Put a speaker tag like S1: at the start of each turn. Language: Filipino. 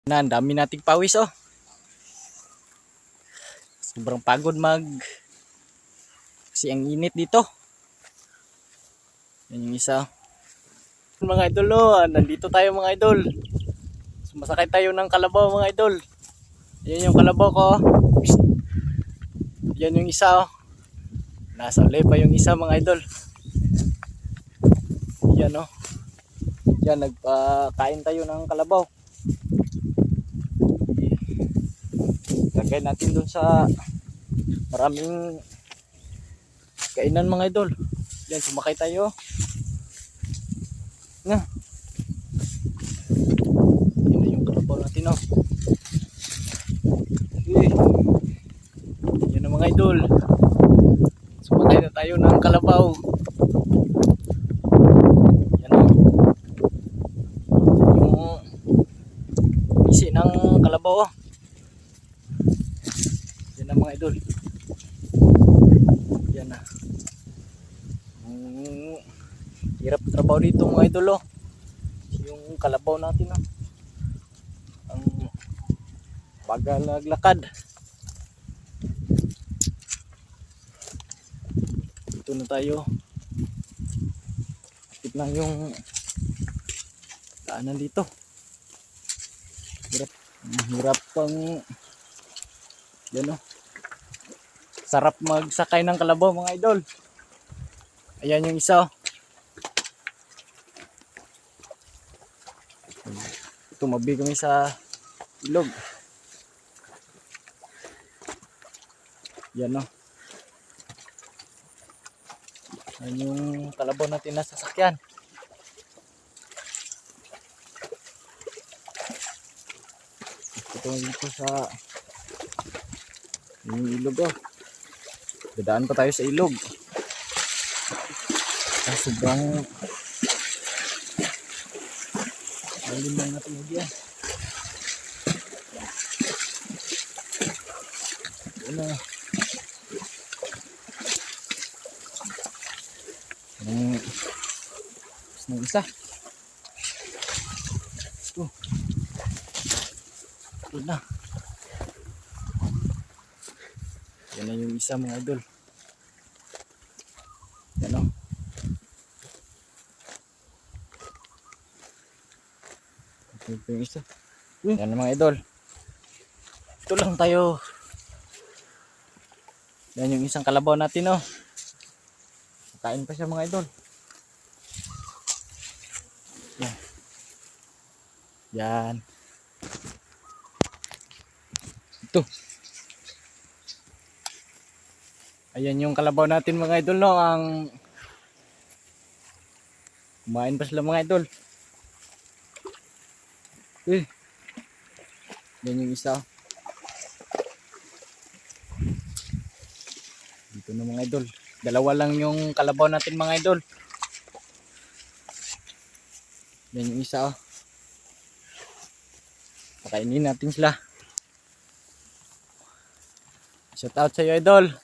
S1: Ang dami nating pawis oh. Sobrang pagod kasi ang init dito. Yan yung isa. Mga idol oh, nandito tayo mga idol. Sumasakay tayo ng kalabaw mga idol. Yan yung kalabaw ko. Yan yung isa oh. Nasa uli pa yung isa mga idol. Yan oh. Yan nagpakain tayo ng kalabaw. Lagay natin dun sa maraming kainan mga idol. Yan, sumakay tayo. Na. Yan na yung kalabaw natin oh. Yan na mga idol. Sumakay na tayo ng kalabaw. Yan oh. Yung isi ng kalabaw oh. Yan na mga idol. Yan na. Hirap trabaho dito mga idol oh. Yung kalabaw natin oh. Ang bagal naglakad. Dito na tayo. Akit lang yung daanan dito. Hirap pang yan oh. Sarap magsakay ng kalabaw mga idol. Ayan yung isa oh. Tumabi kami sa ilog. Yan oh. Ayan yung kalabaw natin na sasakyan. Ito dito sa yung ilog oh. Dadaan pa tayo sa ilog. Sobrang lalim lang natin yan. Ano ng isa ito na. Yan na yung isa mga idol. Yan o. Ito yung isa. Yan na mga idol. Ito lang tayo. Yan yung isang kalabaw natin o. Kain pa siya mga idol. Yan. Yan. Ito. Ayan yung kalabaw natin mga idol no. Ang kumain pa sila mga idol. Yan yung isa. Dito na mga idol. Dalawa lang yung kalabaw natin mga idol. Yan yung isa oh. Pakainin natin sila. Shout out sa iyo idol.